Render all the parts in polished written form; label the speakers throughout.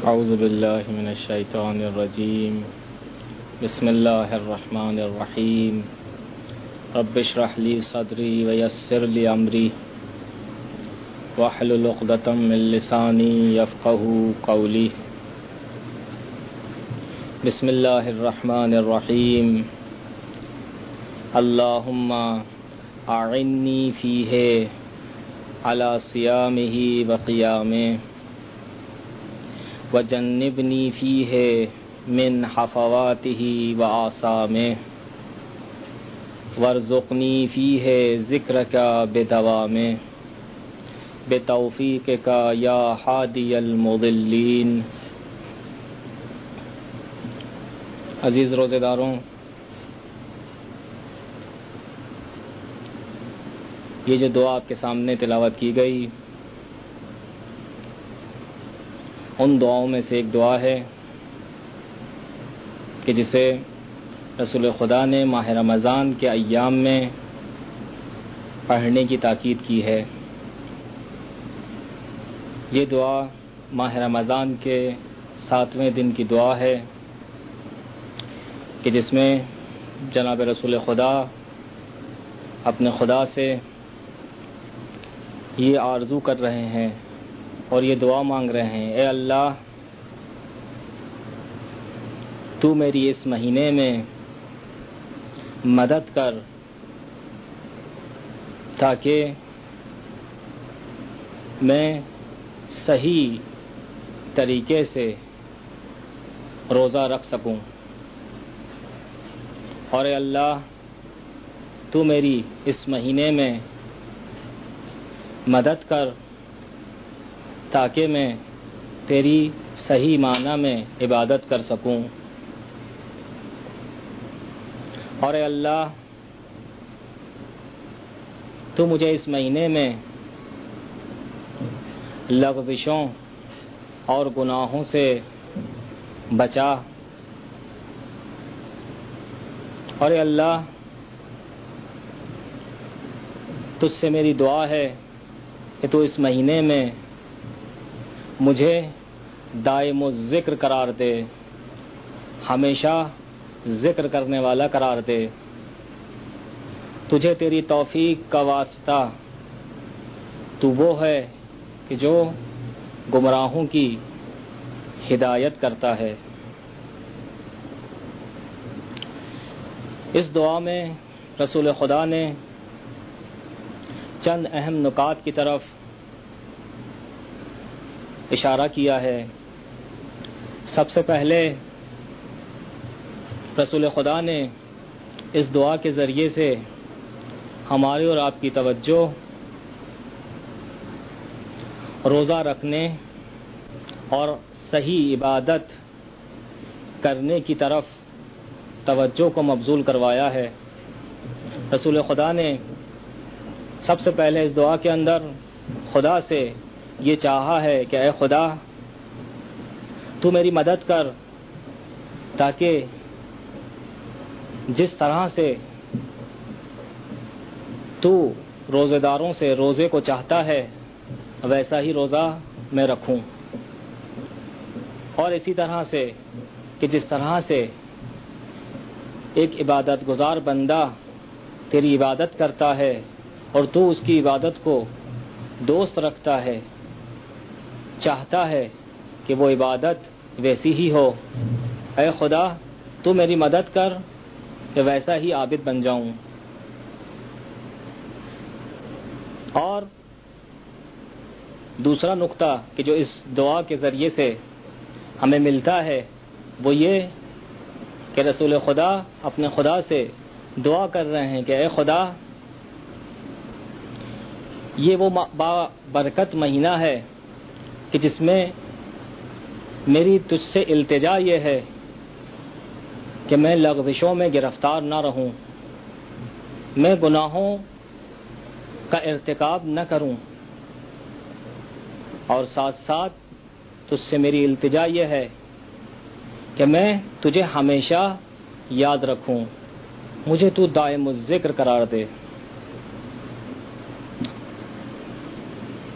Speaker 1: اعوذ باللہ من الشیطان الرجیم بسم اللہ الرحمن الرحیم رب اشرح لی صدری ویسر لی امری واحلل عقدۃ من لسانی یفقہوا قولی بسم اللہ الرحمن الرحیم اللہم اعنی فیہ علی صیامہ وقیامہ وجنبنی فیہ من حفواتہ وآثامہ وارزقنی فیہ ذکرک بدوامہ بتوفیقک یا ہادی المضلین۔ عزیز روزے داروں، یہ جو دعا آپ کے سامنے تلاوت کی گئی، ان دعاؤں میں سے ایک دعا ہے کہ جسے رسول خدا نے ماہ رمضان کے ایام میں پڑھنے کی تاکید کی ہے۔ یہ دعا ماہ رمضان کے 7ویں دن کی دعا ہے کہ جس میں جناب رسول خدا اپنے خدا سے یہ آرزو کر رہے ہیں اور یہ دعا مانگ رہے ہیں، اے اللہ تو میری اس مہینے میں مدد کر تاکہ میں صحیح طریقے سے روزہ رکھ سکوں، اور اے اللہ تو میری اس مہینے میں مدد کر تاکہ میں تیری صحیح معنی میں عبادت کر سکوں، اور اے اللہ تو مجھے اس مہینے میں لغزشوں اور گناہوں سے بچا، اور اے اللہ تجھ سے میری دعا ہے کہ تو اس مہینے میں مجھے دائم الذکر قرار دے، ہمیشہ ذکر کرنے والا قرار دے۔ تجھے تیری توفیق کا واسطہ تو وہ ہے کہ جو گمراہوں کی ہدایت کرتا ہے۔ اس دعا میں رسول خدا نے چند اہم نکات کی طرف اشارہ کیا ہے۔ سب سے پہلے رسول خدا نے اس دعا کے ذریعے سے ہماری اور آپ کی توجہ روزہ رکھنے اور صحیح عبادت کرنے کی طرف توجہ کو مبذول کروایا ہے۔ رسول خدا نے سب سے پہلے اس دعا کے اندر خدا سے یہ چاہا ہے کہ اے خدا تو میری مدد کر تاکہ جس طرح سے تو روزے داروں سے روزے کو چاہتا ہے ویسا ہی روزہ میں رکھوں، اور اسی طرح سے کہ جس طرح سے ایک عبادت گزار بندہ تیری عبادت کرتا ہے اور تو اس کی عبادت کو دوست رکھتا ہے، چاہتا ہے کہ وہ عبادت ویسی ہی ہو، اے خدا تو میری مدد کر کہ ویسا ہی عابد بن جاؤں۔ اور دوسرا نقطہ کہ جو اس دعا کے ذریعے سے ہمیں ملتا ہے وہ یہ کہ رسول خدا اپنے خدا سے دعا کر رہے ہیں کہ اے خدا یہ وہ برکت مہینہ ہے کہ جس میں میری تجھ سے التجا یہ ہے کہ میں لغزشوں میں گرفتار نہ رہوں، میں گناہوں کا ارتکاب نہ کروں، اور ساتھ ساتھ تجھ سے میری التجا یہ ہے کہ میں تجھے ہمیشہ یاد رکھوں، مجھے تو دائم الذکر قرار دے۔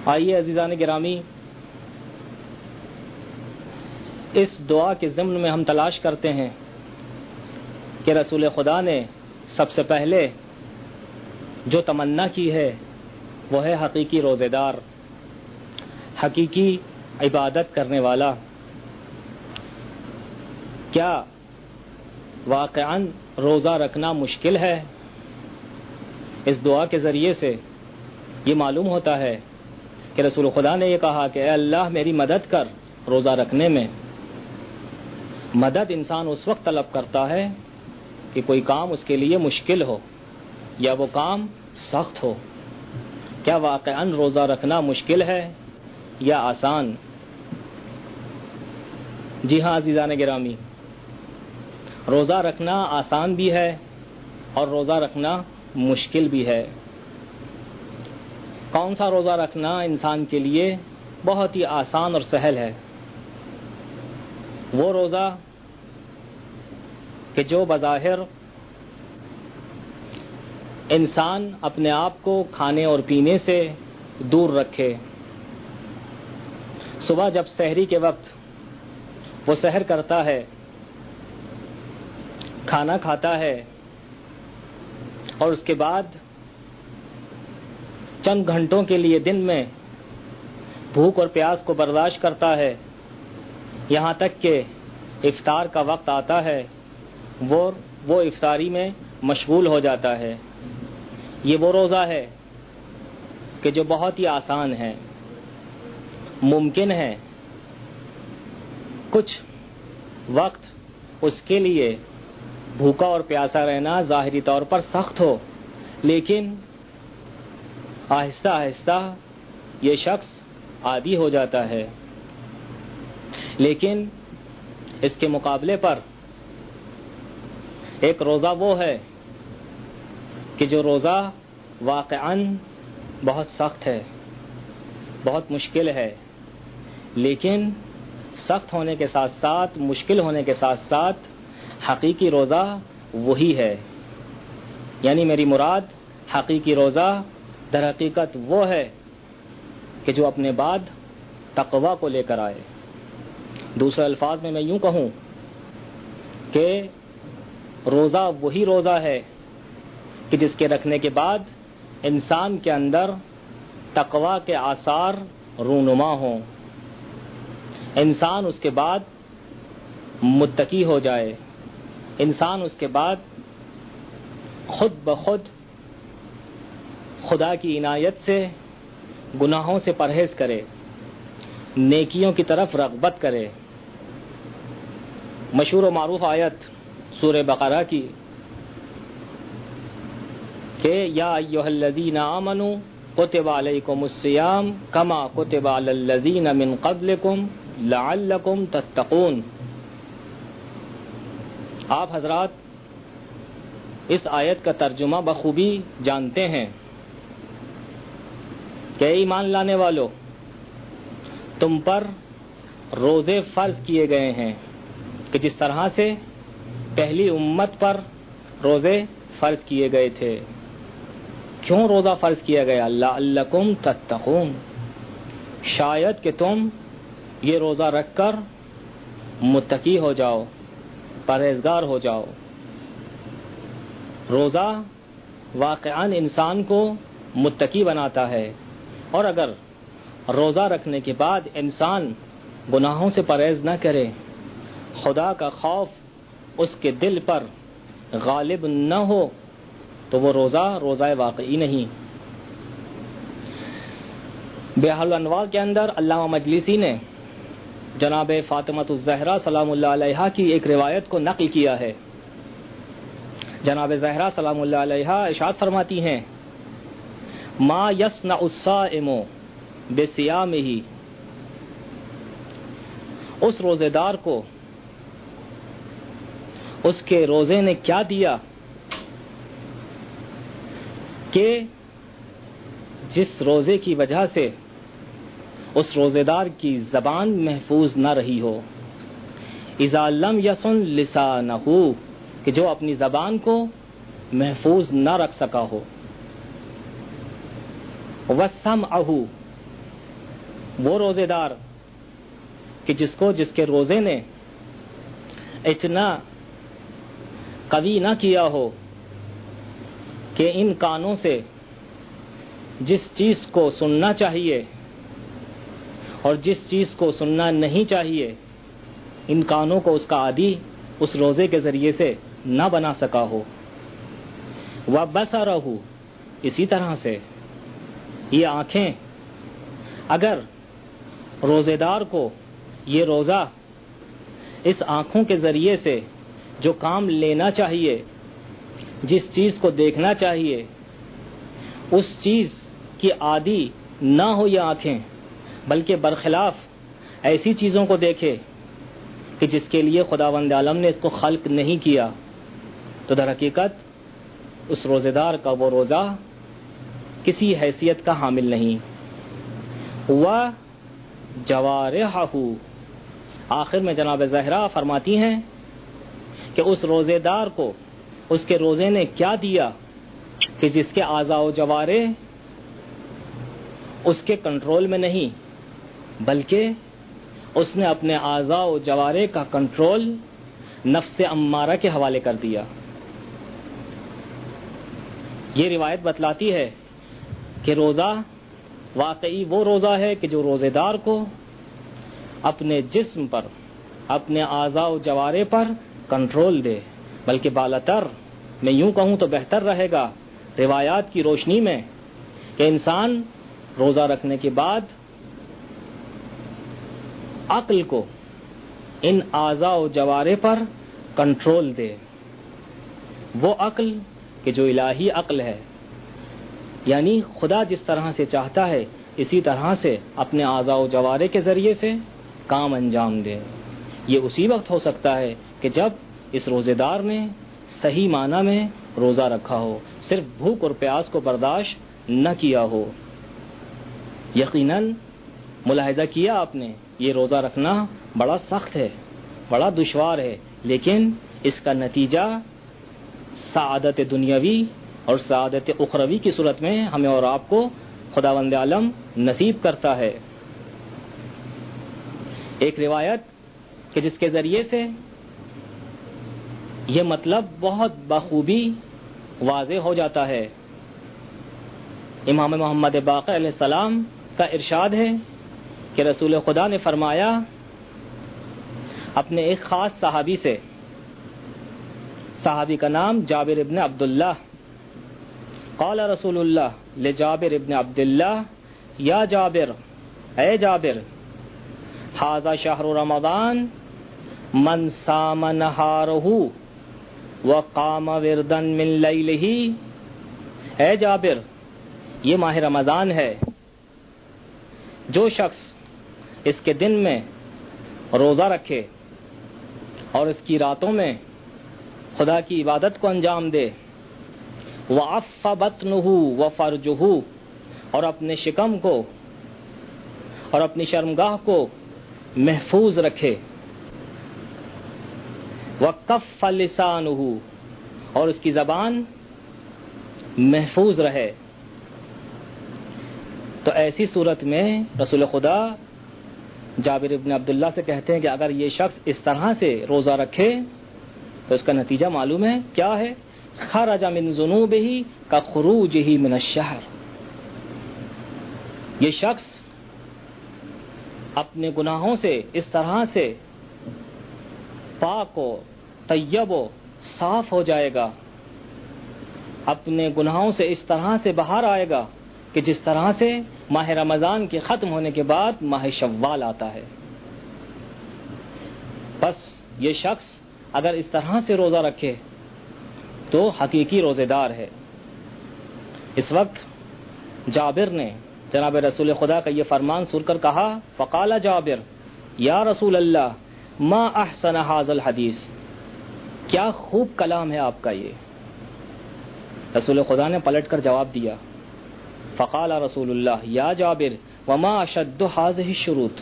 Speaker 1: آئیے عزیزان گرامی، اس دعا کے ضمن میں ہم تلاش کرتے ہیں کہ رسول خدا نے سب سے پہلے جو تمنا کی ہے وہ ہے حقیقی روزے دار، حقیقی عبادت کرنے والا۔ کیا واقعاً روزہ رکھنا مشکل ہے؟ اس دعا کے ذریعے سے یہ معلوم ہوتا ہے کہ رسول خدا نے یہ کہا کہ اے اللہ میری مدد کر روزہ رکھنے میں۔ مدد انسان اس وقت طلب کرتا ہے کہ کوئی کام اس کے لیے مشکل ہو یا وہ کام سخت ہو۔ کیا واقعاً روزہ رکھنا مشکل ہے یا آسان؟ جی ہاں عزیزان گرامی، روزہ رکھنا آسان بھی ہے اور روزہ رکھنا مشکل بھی ہے۔ کون سا روزہ رکھنا انسان کے لیے بہت ہی آسان اور سہل ہے؟ وہ روزہ کہ جو بظاہر انسان اپنے آپ کو کھانے اور پینے سے دور رکھے۔ صبح جب سحری کے وقت وہ سحر کرتا ہے، کھانا کھاتا ہے اور اس کے بعد چند گھنٹوں کے لیے دن میں بھوک اور پیاس کو برداشت کرتا ہے، یہاں تک کہ افطار کا وقت آتا ہے، وہ افطاری میں مشغول ہو جاتا ہے۔ یہ وہ روزہ ہے کہ جو بہت ہی آسان ہے، ممکن ہے کچھ وقت اس کے لیے بھوکا اور پیاسا رہنا ظاہری طور پر سخت ہو، لیکن آہستہ آہستہ یہ شخص عادی ہو جاتا ہے۔ لیکن اس کے مقابلے پر ایک روزہ وہ ہے کہ جو روزہ واقعاً بہت سخت ہے، بہت مشکل ہے، لیکن سخت ہونے کے ساتھ ساتھ، مشکل ہونے کے ساتھ ساتھ حقیقی روزہ وہی ہے۔ یعنی میری مراد حقیقی روزہ در حقیقت وہ ہے کہ جو اپنے بعد تقوی کو لے کر آئے۔ دوسرے الفاظ میں یوں کہوں کہ روزہ وہی روزہ ہے کہ جس کے رکھنے کے بعد انسان کے اندر تقوی کے آثار رونما ہوں، انسان اس کے بعد متقی ہو جائے، انسان اس کے بعد خود بخود خدا کی عنایت سے گناہوں سے پرہیز کرے، نیکیوں کی طرف رغبت کرے۔ مشہور و معروف آیت سورہ بقرہ کی کہ یا ایھا الذین آمنوا کتب علیکم الصیام کما کتب علی الذین من قبلکم لعلکم تتقون۔ آپ حضرات اس آیت کا ترجمہ بخوبی جانتے ہیں کہ ایمان لانے والو، تم پر روزے فرض کیے گئے ہیں کہ جس طرح سے پہلی امت پر روزے فرض کیے گئے تھے۔ کیوں روزہ فرض کیا گیا؟ لعلکم تتقون، شاید کہ تم یہ روزہ رکھ کر متقی ہو جاؤ، پرہیزگار ہو جاؤ۔ روزہ واقعاً انسان کو متقی بناتا ہے، اور اگر روزہ رکھنے کے بعد انسان گناہوں سے پرہیز نہ کرے، خدا کا خوف اس کے دل پر غالب نہ ہو، تو وہ روزہ واقعی نہیں۔ بحر الانوار کے اندر علامہ مجلسی نے جناب فاطمۃ الزہرا سلام اللہ علیہا کی ایک روایت کو نقل کیا ہے۔ جناب زہرا سلام اللہ علیہا ارشاد فرماتی ہیں ما یصنع الصائم بصیامہ، اس روزے دار کو اس کے روزے نے کیا دیا کہ جس روزے کی وجہ سے اس روزے دار کی زبان محفوظ نہ رہی ہو، اذا لم یصن لسانہ، کہ جو اپنی زبان کو محفوظ نہ رکھ سکا ہو، وسمعہ، وہ روزے دار کہ جس کے روزے نے اتنا قوی نہ کیا ہو کہ ان کانوں سے جس چیز کو سننا چاہیے اور جس چیز کو سننا نہیں چاہیے ان کانوں کو اس کا عادی اس روزے کے ذریعے سے نہ بنا سکا ہو. وَبَصَرَهُ اسی طرح سے یہ آنکھیں اگر روزے دار کو یہ روزہ اس آنکھوں کے ذریعے سے جو کام لینا چاہیے جس چیز کو دیکھنا چاہیے اس چیز کی عادی نہ ہو یہ آنکھیں بلکہ برخلاف ایسی چیزوں کو دیکھے کہ جس کے لیے خداوند عالم نے اس کو خلق نہیں کیا تو در حقیقت اس روزے دار کا وہ روزہ کسی حیثیت کا حامل نہیں. وَجَوَارِحَهُ آخر میں جناب زہرا فرماتی ہیں کہ اس روزے دار کو اس کے روزے نے کیا دیا کہ جس کے اعضاء و جوارح اس کے کنٹرول میں نہیں بلکہ اس نے اپنے اعضاء و جوارح کا کنٹرول نفس امارہ کے حوالے کر دیا. یہ روایت بتلاتی ہے کہ روزہ واقعی وہ روزہ ہے کہ جو روزے دار کو اپنے جسم پر اپنے اعضاء و جوارح پر کنٹرول دے بلکہ بالاتر میں یوں کہوں تو بہتر رہے گا روایات کی روشنی میں کہ انسان روزہ رکھنے کے بعد عقل کو ان اعضاء و جوارح پر کنٹرول دے. وہ عقل کہ جو الہی عقل ہے یعنی خدا جس طرح سے چاہتا ہے اسی طرح سے اپنے اعضاء و جوارح کے ذریعے سے کام انجام دے. یہ اسی وقت ہو سکتا ہے کہ جب اس روزے دار نے صحیح معنی میں روزہ رکھا ہو صرف بھوک اور پیاس کو برداشت نہ کیا ہو. یقیناً ملاحظہ کیا آپ نے یہ روزہ رکھنا بڑا سخت ہے بڑا دشوار ہے لیکن اس کا نتیجہ سعادت دنیاوی اور سعادت اخروی کی صورت میں ہمیں اور آپ کو خداوند عالم نصیب کرتا ہے. ایک روایت کہ جس کے ذریعے سے یہ مطلب بہت بخوبی واضح ہو جاتا ہے. امام محمد باقر علیہ السلام کا ارشاد ہے کہ رسول خدا نے فرمایا اپنے ایک خاص صحابی سے، صحابی کا نام جابر ابن عبداللہ. قال رسول اللہ لجابر ابن عبداللہ یا جابر، اے جابر، ھذا شہر رمضان من صام نہارہ وقام وردا من لیلہ. اے جابر، یہ ماہ رمضان ہے، جو شخص اس کے دن میں روزہ رکھے اور اس کی راتوں میں خدا کی عبادت کو انجام دے، وعف بطنہ وفرجہ، اور اپنے شکم کو اور اپنی شرمگاہ کو محفوظ رکھے، وکف لسانہ، اور اس کی زبان محفوظ رہے. تو ایسی صورت میں رسول خدا جابر ابن عبداللہ سے کہتے ہیں کہ اگر یہ شخص اس طرح سے روزہ رکھے تو اس کا نتیجہ معلوم ہے کیا ہے؟ خرج من ذنوبہ کخروجہ من الشہر. یہ شخص اپنے گناہوں سے اس طرح سے پاک و طیب و صاف ہو جائے گا، اپنے گناہوں سے اس طرح سے باہر آئے گا کہ جس طرح سے ماہ رمضان کے ختم ہونے کے بعد ماہ شوال آتا ہے. بس یہ شخص اگر اس طرح سے روزہ رکھے تو حقیقی روزے دار ہے. اس وقت جابر نے جناب رسول خدا کا یہ فرمان سن کر کہا، فقال جابر یا رسول اللہ ما احسن ھذا الحدیث، کیا خوب کلام ہے آپ کا یہ. رسول خدا نے پلٹ کر جواب دیا، فقال رسول اللہ یا جابر وما اشد ھذہ الشروط،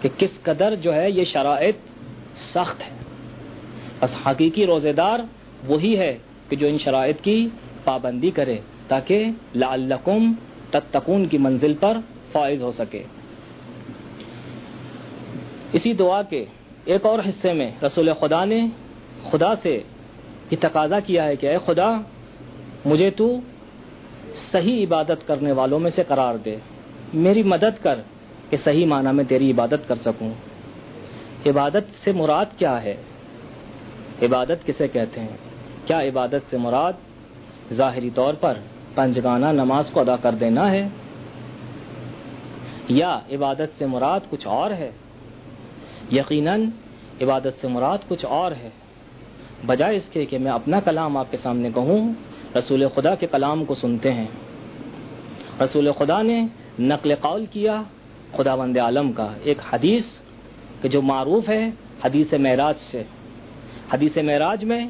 Speaker 1: کہ کس قدر جو ہے یہ شرائط سخت ہے. بس حقیقی روزے دار وہی ہے کہ جو ان شرائط کی پابندی کرے تاکہ لعلکم تتقون کی منزل پر فائز ہو سکے. اسی دعا کے ایک اور حصے میں رسول خدا نے خدا سے یہ تقاضا کیا ہے کہ اے خدا مجھے تو صحیح عبادت کرنے والوں میں سے قرار دے، میری مدد کر کہ صحیح معنی میں تیری عبادت کر سکوں۔ عبادت سے مراد کیا ہے؟ عبادت کسے کہتے ہیں؟ کیا عبادت سے مراد ظاہری طور پر پنجگانہ نماز کو ادا کر دینا ہے، یا عبادت سے مراد کچھ اور ہے؟ یقیناً عبادت سے مراد کچھ اور ہے۔ بجائے اس کے کہ میں اپنا کلام آپ کے سامنے کہوں، رسول خدا کے کلام کو سنتے ہیں۔ رسول خدا نے نقل قول کیا خداوند عالم کا، ایک حدیث کہ جو معروف ہے حدیث معراج سے۔ حدیث معراج میں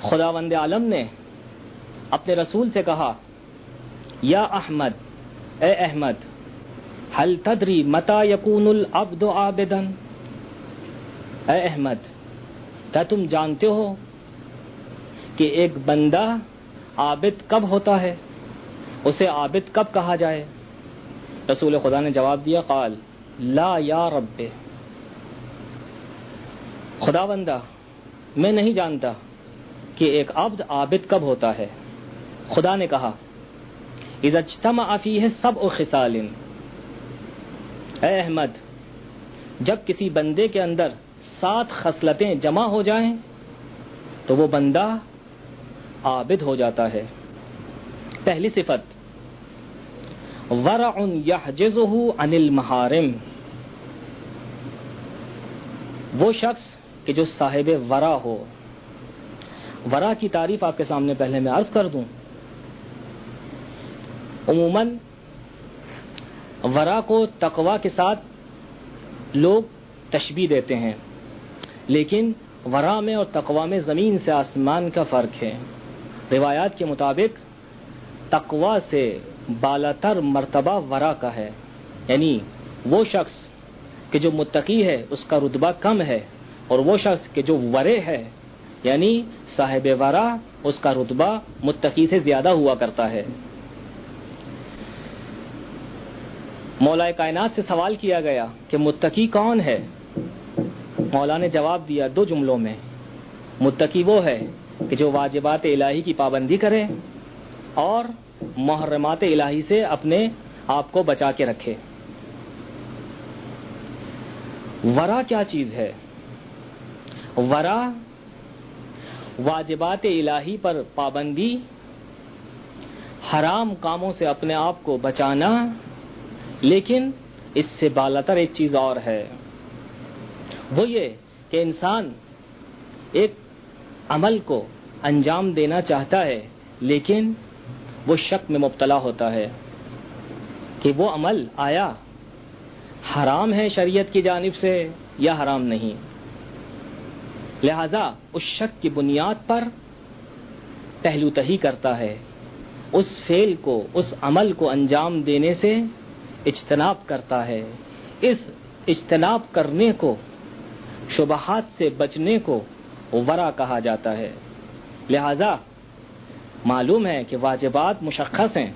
Speaker 1: خداوند عالم نے اپنے رسول سے کہا، یا احمد، اے احمد، هل تدری متی یکون العبد عابدا؟ اے احمد، کیا تم جانتے ہو کہ ایک بندہ عابد کب ہوتا ہے، اسے عابد کب کہا جائے؟ رسول خدا نے جواب دیا، قال لا یا رب، خداوندہ میں نہیں جانتا کہ ایک عبد عابد کب ہوتا ہے۔ خدا نے کہا، اذا اجتمع فیہ سبع خصال، اے احمد جب کسی بندے کے اندر 7 خصلتیں جمع ہو جائیں تو وہ بندہ عابد ہو جاتا ہے۔ پہلی صفت، ورع یحجزہ عن المحارم، وہ شخص کہ جو صاحب ورع ہو۔ ورع کی تعریف آپ کے سامنے پہلے میں عرض کر دوں۔ عموماً ورع کو تقوی کے ساتھ لوگ تشبیہ دیتے ہیں، لیکن ورع میں اور تقوی میں زمین سے آسمان کا فرق ہے۔ روایات کے مطابق تقوی سے بالاتر مرتبہ ورع کا ہے، یعنی وہ شخص کہ جو متقی ہے اس کا رتبہ کم ہے، اور وہ شخص کہ جو ورع ہے یعنی صاحب ورع اس کا رتبہ متقی سے زیادہ ہوا کرتا ہے۔ مولا کائنات سے سوال کیا گیا کہ متقی کون ہے؟ مولا نے جواب دیا 2 جملوں میں، متقی وہ ہے کہ جو واجبات الہی کی پابندی کرے اور محرمات الہی سے اپنے آپ کو بچا کے رکھے۔ ورع کیا چیز ہے؟ ورع واجبات الہی پر پابندی، حرام کاموں سے اپنے آپ کو بچانا، لیکن اس سے بالاتر ایک چیز اور ہے، وہ یہ کہ انسان ایک عمل کو انجام دینا چاہتا ہے لیکن وہ شک میں مبتلا ہوتا ہے کہ وہ عمل آیا حرام ہے شریعت کی جانب سے یا حرام نہیں، لہذا اس شک کی بنیاد پر پہلو تہی کرتا ہے، اس فعل کو، اس عمل کو انجام دینے سے اجتناب کرتا ہے۔ اس اجتناب کرنے کو، شبہات سے بچنے کو ورع کہا جاتا ہے۔ لہذا معلوم ہے کہ واجبات مشخص ہیں،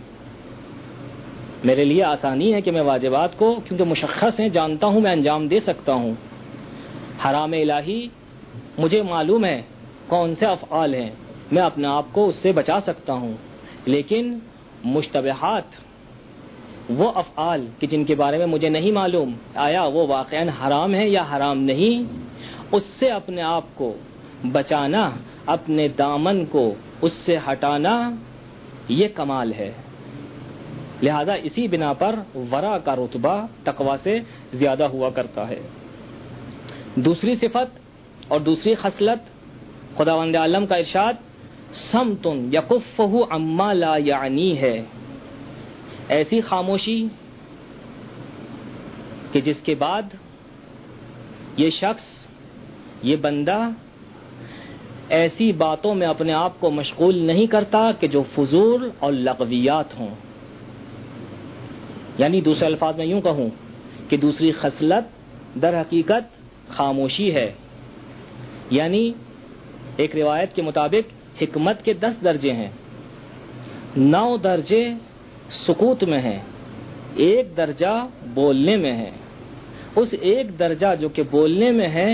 Speaker 1: میرے لیے آسانی ہے کہ میں واجبات کو کیونکہ مشخص ہیں جانتا ہوں، میں انجام دے سکتا ہوں۔ حرام الہی مجھے معلوم ہے کون سے افعال ہیں، میں اپنے آپ کو اس سے بچا سکتا ہوں، لیکن مشتبہات، وہ افعال کہ جن کے بارے میں مجھے نہیں معلوم آیا وہ واقعاً حرام ہے یا حرام نہیں، اس سے اپنے آپ کو بچانا، اپنے دامن کو اس سے ہٹانا، یہ کمال ہے۔ لہذا اسی بنا پر ورع کا رتبہ تقوی سے زیادہ ہوا کرتا ہے۔ دوسری صفت اور دوسری خصلت، خداوند عالم کا ارشاد، صمت یکفہ عما لا یعنی ہے، ایسی خاموشی کہ جس کے بعد یہ شخص، یہ بندہ ایسی باتوں میں اپنے آپ کو مشغول نہیں کرتا کہ جو فضول اور لغویات ہوں۔ یعنی دوسرے الفاظ میں یوں کہوں کہ دوسری خصلت در حقیقت خاموشی ہے۔ یعنی ایک روایت کے مطابق حکمت کے 10 درجے ہیں، 9 درجے سکوت میں ہیں، 1 درجہ بولنے میں ہے۔ اس ایک درجہ جو کہ بولنے میں ہے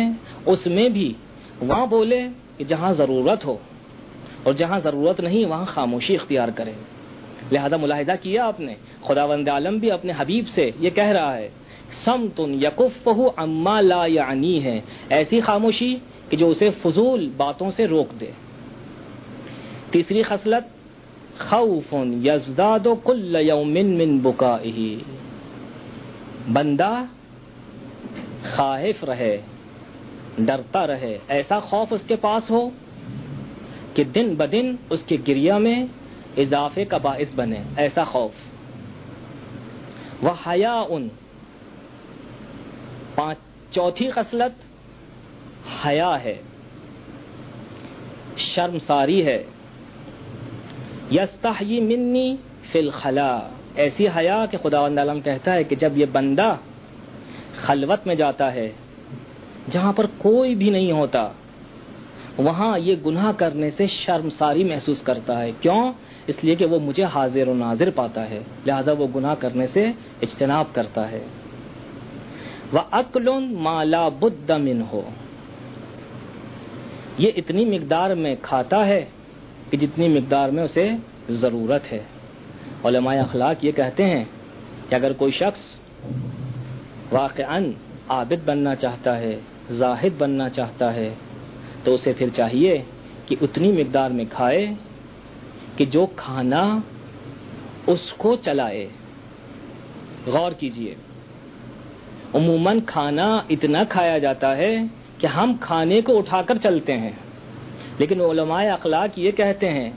Speaker 1: اس میں بھی وہاں بولے کہ جہاں ضرورت ہو، اور جہاں ضرورت نہیں وہاں خاموشی اختیار کرے۔ لہذا ملاحظہ کیا آپ نے، خداوند عالم بھی اپنے حبیب سے یہ کہہ رہا ہے سمتن یکفہ عما لا یعنی ہے، ایسی خاموشی کہ جو اسے فضول باتوں سے روک دے۔ تیسری خصلت خوف یزداد کل یوم من بکائہ، بندہ خائف رہے، ڈرتا رہے، ایسا خوف اس کے پاس ہو کہ دن بدن اس کے گریہ میں اضافے کا باعث بنے، ایسا خوف۔ وحیاء، چوتھی خصلت حیا ہے، شرمساری ہے۔ یستحیی منی فی الخلا، ایسی حیا کہ خداوند عالم کہتا ہے کہ جب یہ بندہ خلوت میں جاتا ہے جہاں پر کوئی بھی نہیں ہوتا، وہاں یہ گناہ کرنے سے شرمساری محسوس کرتا ہے۔ کیوں؟ اس لیے کہ وہ مجھے حاضر و ناظر پاتا ہے، لہذا وہ گناہ کرنے سے اجتناب کرتا ہے۔ وَأَكْلٌ مَا لَا بُدَّ مِنْهُ، یہ اتنی مقدار میں کھاتا ہے کہ جتنی مقدار میں اسے ضرورت ہے۔ علماء اخلاق یہ کہتے ہیں کہ اگر کوئی شخص واقعاً عابد بننا چاہتا ہے، زاہد بننا چاہتا ہے، تو اسے پھر چاہیے کہ اتنی مقدار میں کھائے کہ جو کھانا اس کو چلائے۔ غور کیجئے، عموماً کھانا اتنا کھایا جاتا ہے کہ ہم کھانے کو اٹھا کر چلتے ہیں، لیکن علماء اخلاق یہ کہتے ہیں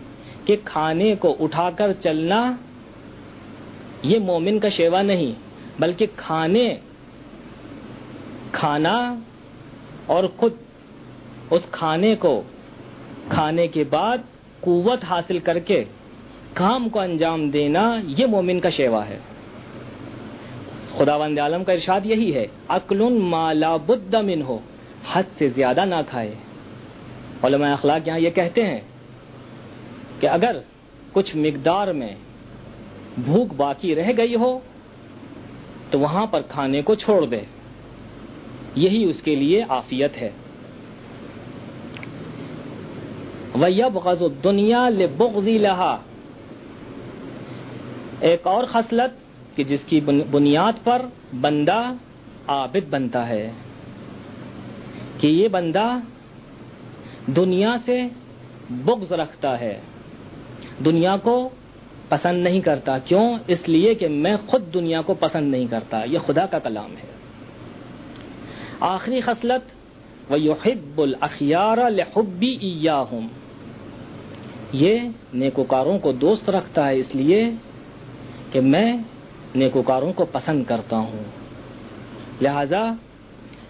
Speaker 1: کہ کھانے کو اٹھا کر چلنا یہ مومن کا شیوا نہیں، بلکہ کھانا اور خود اس کھانے کو کھانے کے بعد قوت حاصل کر کے کام کو انجام دینا یہ مومن کا شیوا ہے۔ خداوند عالم کا ارشاد یہی ہے، اکل ما لا بد منہ، حد سے زیادہ نہ کھائے۔ علماء اخلاق یہاں یہ کہتے ہیں کہ اگر کچھ مقدار میں بھوک باقی رہ گئی ہو تو وہاں پر کھانے کو چھوڑ دے، یہی اس کے لیے عافیت ہے۔ وَيَبْغَضُ الدُّنْيَا لِبُغْضِ لَهَا، ایک اور خصلت کہ جس کی بنیاد پر بندہ عابد بنتا ہے، کہ یہ بندہ دنیا سے بغض رکھتا ہے، دنیا کو پسند نہیں کرتا۔ کیوں؟ اس لیے کہ میں خود دنیا کو پسند نہیں کرتا، یہ خدا کا کلام ہے۔ آخری خصلت وَيُحِبُّ الْأَخْيَارَ لِحُبِّ إِيَّاهُمْ، یہ نیکوکاروں کو دوست رکھتا ہے اس لیے کہ میں نیکوکاروں کو پسند کرتا ہوں۔ لہذا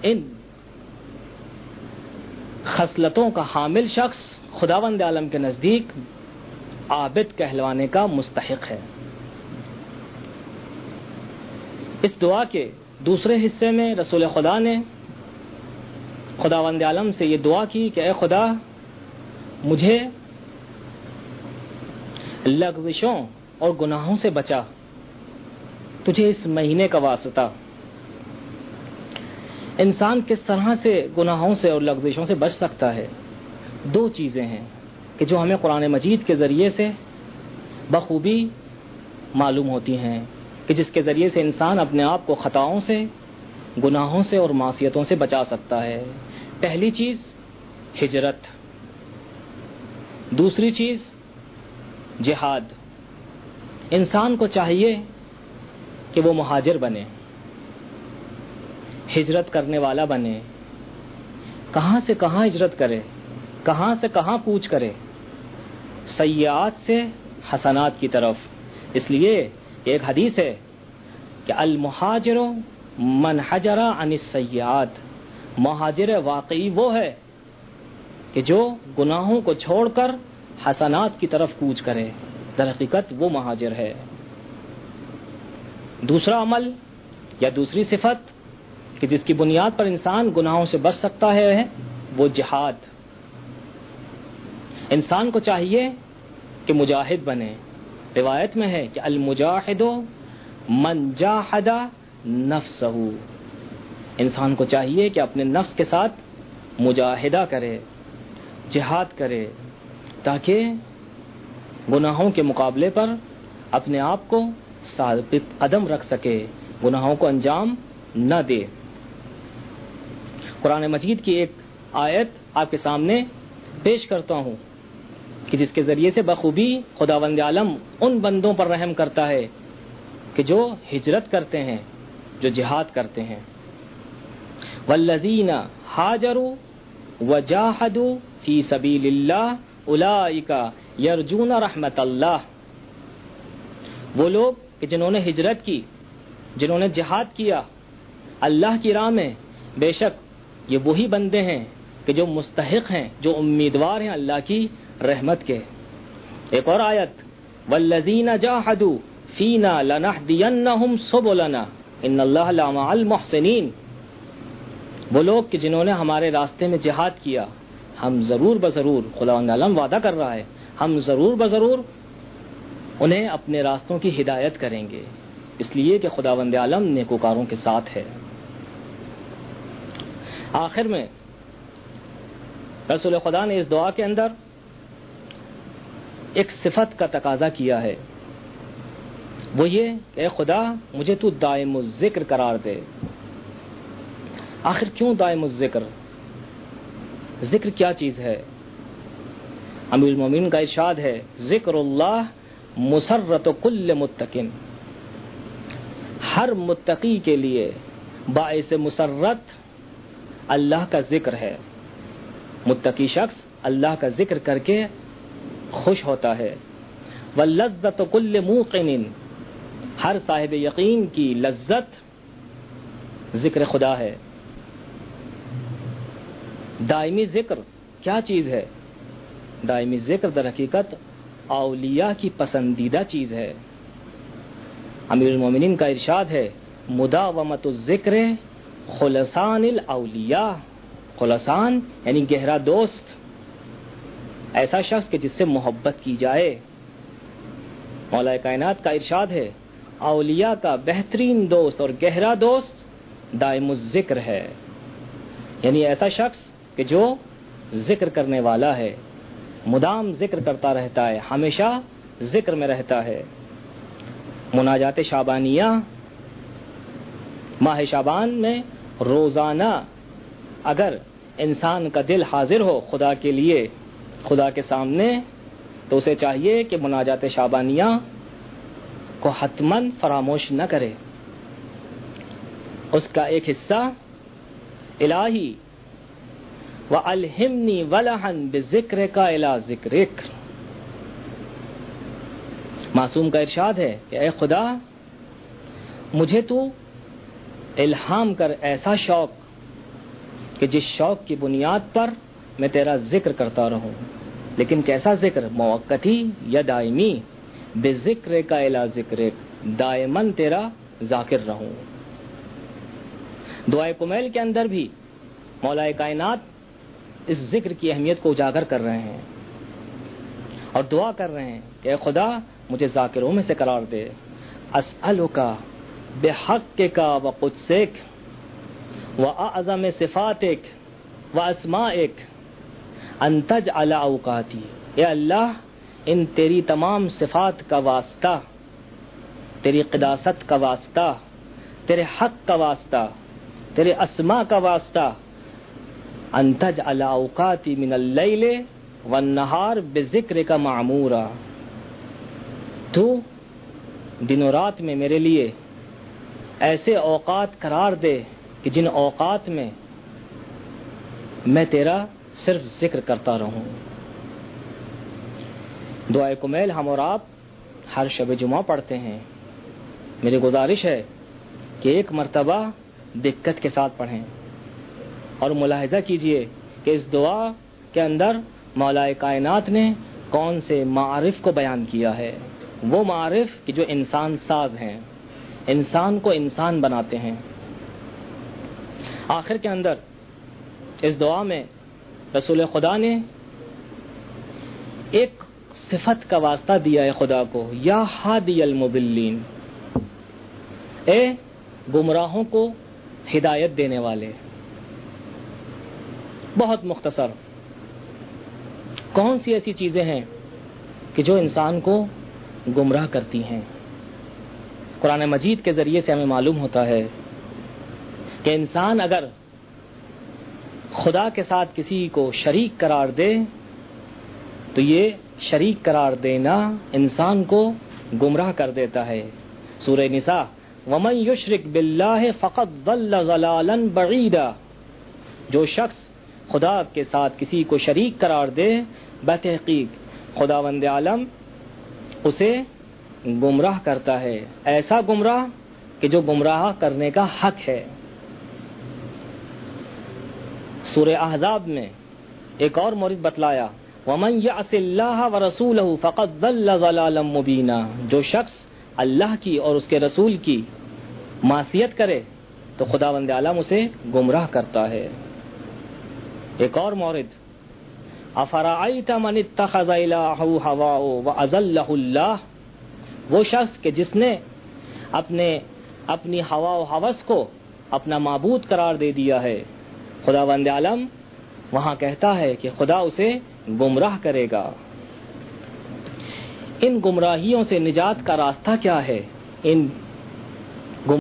Speaker 1: ان خصلتوں کا حامل شخص خداوند عالم کے نزدیک عابد کہلوانے کا مستحق ہے۔ اس دعا کے دوسرے حصے میں رسول خدا نے خداوند عالم سے یہ دعا کی کہ اے خدا، مجھے لغزشوں اور گناہوں سے بچا، تجھے اس مہینے کا واسطہ۔ انسان کس طرح سے گناہوں سے اور لغزشوں سے بچ سکتا ہے؟ دو چیزیں ہیں کہ جو ہمیں قرآن مجید کے ذریعے سے بخوبی معلوم ہوتی ہیں، کہ جس کے ذریعے سے انسان اپنے آپ کو خطاؤں سے، گناہوں سے اور معصیتوں سے بچا سکتا ہے۔ پہلی چیز ہجرت، دوسری چیز جہاد۔ انسان کو چاہیے کہ وہ مہاجر بنے، ہجرت کرنے والا بنے، کہاں سے کہاں ہجرت کرے، کہاں سے کہاں کوچ کرے، سیئات سے حسنات کی طرف۔ اس لیے ایک حدیث ہے کہ المہاجر من حجر عن السیئات، مہاجر واقعی وہ ہے کہ جو گناہوں کو چھوڑ کر حسنات کی طرف کوچ کرے، در حقیقت وہ مہاجر ہے۔ دوسرا عمل یا دوسری صفت کہ جس کی بنیاد پر انسان گناہوں سے بچ سکتا ہے وہ جہاد۔ انسان کو چاہیے کہ مجاہد بنے۔ روایت میں ہے کہ المجاہد من جاہد نفسہ، انسان کو چاہیے کہ اپنے نفس کے ساتھ مجاہدہ کرے، جہاد کرے، تاکہ گناہوں کے مقابلے پر اپنے آپ کو ثابت قدم رکھ سکے، گناہوں کو انجام نہ دے۔ قرآن مجید کی ایک آیت آپ کے سامنے پیش کرتا ہوں کہ جس کے ذریعے سے بخوبی خداوند عالم ان بندوں پر رحم کرتا ہے کہ جو ہجرت کرتے ہیں، جو جہاد کرتے ہیں۔ والذین ہاجروا وجاہدوا فی سبیل اللہ اولئک یرجون رحمت اللہ۔ وہ لوگ کہ جنہوں نے ہجرت کی، جنہوں نے جہاد کیا اللہ کی راہ میں، بے شک یہ وہی بندے ہیں کہ جو مستحق ہیں، جو امیدوار ہیں اللہ کی رحمت کے۔ ایک اور آیت، والذین جاہدوا فینا لنہدینہم سبلنا ان اللہ لمع المحسنین۔ وہ لوگ کہ جنہوں نے ہمارے راستے میں جہاد کیا، ہم ضرور بضرور، خداوند عالم وعدہ کر رہا ہے، ہم ضرور بضرور انہیں اپنے راستوں کی ہدایت کریں گے، اس لیے کہ خداوند عالم نیکوکاروں کے ساتھ ہے۔ آخر میں رسول خدا نے اس دعا کے اندر ایک صفت کا تقاضا کیا ہے، وہ یہ کہ اے خدا مجھے تو دائم الذکر قرار دے۔ آخر کیوں دائم الذکر؟ ذکر کیا چیز ہے؟ امیر المومنین کا ارشاد ہے، ذکر اللہ مسرت کل متقین۔ ہر متقی کے لیے باعث مسرت اللہ کا ذکر ہے۔ متقی شخص اللہ کا ذکر کر کے خوش ہوتا ہے۔ واللذت کل موقن، ہر صاحب یقین کی لذت ذکر خدا ہے۔ دائمی ذکر کیا چیز ہے؟ دائمی ذکر در حقیقت اولیاء کی پسندیدہ چیز ہے۔ امیر المومنین کا ارشاد ہے، مداومۃ الذکر خلصان الاولیاء۔ خلصان یعنی گہرا دوست، ایسا شخص کہ جس سے محبت کی جائے۔ مولا کائنات کا ارشاد ہے، اولیاء کا بہترین دوست اور گہرا دوست دائم الذکر ہے، یعنی ایسا شخص کہ جو ذکر کرنے والا ہے، مدام ذکر کرتا رہتا ہے، ہمیشہ ذکر میں رہتا ہے۔ مناجات شعبانیہ، ماہ شعبان میں روزانہ اگر انسان کا دل حاضر ہو خدا کے لیے، خدا کے سامنے، تو اسے چاہیے کہ مناجات شعبانیہ کو حتماً فراموش نہ کرے۔ اس کا ایک حصہ، الہی وَأَلْهِمْنِي وَلَحًا بِذِكْرِكَ إِلَى ذِكْرِكَ۔ معصوم کا ارشاد ہے کہ اے خدا مجھے تو الہام کر ایسا شوق کہ جس شوق کی بنیاد پر میں تیرا ذکر کرتا رہوں، لیکن کیسا ذکر؟ موقتی یا دائمی؟ بِذِكْرِكَ إِلَى ذِكْرِكَ، دائماً تیرا ذاکر رہوں۔ دعائے کمیل کے اندر بھی مولا کائنات اس ذکر کی اہمیت کو اجاگر کر رہے ہیں اور دعا کر رہے ہیں کہ اے خدا مجھے ذاکروں میں سے قرار دے۔ اسألک بحقک وقدسک واعظم صفاتک واسمائک ان تجعل اوقاتی۔ اے اللہ، ان تیری تمام صفات کا واسطہ، تیری قداست کا واسطہ، تیرے حق کا واسطہ، تیرے اسماء کا واسطہ، ان تجعل اوقاتی من اللیل والنہار بذکرک معمورا۔ تو دن و رات میں میرے لیے ایسے اوقات قرار دے کہ جن اوقات میں میں تیرا صرف ذکر کرتا رہوں۔ دعائے کمیل ہم اور آپ ہر شب جمعہ پڑھتے ہیں، میری گزارش ہے کہ ایک مرتبہ دقت کے ساتھ پڑھیں اور ملاحظہ کیجئے کہ اس دعا کے اندر مولا کائنات نے کون سے معارف کو بیان کیا ہے، وہ معارف کہ جو انسان ساز ہیں، انسان کو انسان بناتے ہیں۔ آخر کے اندر اس دعا میں رسول خدا نے ایک صفت کا واسطہ دیا ہے خدا کو، یا ہادی المضلین، اے گمراہوں کو ہدایت دینے والے. بہت مختصر، کون سی ایسی چیزیں ہیں کہ جو انسان کو گمراہ کرتی ہیں؟ قرآن مجید کے ذریعے سے ہمیں معلوم ہوتا ہے کہ انسان اگر خدا کے ساتھ کسی کو شریک قرار دے تو یہ شریک قرار دینا انسان کو گمراہ کر دیتا ہے. سورہ نساء وَمَن يُشْرِكْ بِاللَّهِ فَقَدْ ضَلَّ ضَلَالًا بَعِيدًا، جو شخص خدا کے ساتھ کسی کو شریک قرار دے بتحقیق خداوند عالم اسے گمراہ کرتا ہے، ایسا گمراہ کہ جو گمراہ کرنے کا حق ہے. سورہ احزاب میں ایک اور مورد بتلایا وَمَن يَعْصِ اللَّهَ وَرَسُولَهُ فَقَدْ ضَلَّ ضَلَالًا مُبِينًا، جو شخص اللہ کی اور اس کے رسول کی معصیت کرے تو خداوند عالم اسے گمراہ کرتا ہے. ایک اور مورد أَفَرَأَيْتَ مَنِ اتَّخَذَ إِلَٰهَهُ هَوَاهُ وَأَضَلَّهُ اللَّهُ، وہ شخص کہ جس نے اپنی ہوا و ہوس کو اپنا معبود قرار دے دیا ہے، خداوند عالم وہاں کہتا ہے کہ خدا اسے گمراہ کرے گا. ان گمراہیوں سے نجات کا راستہ کیا ہے؟ ان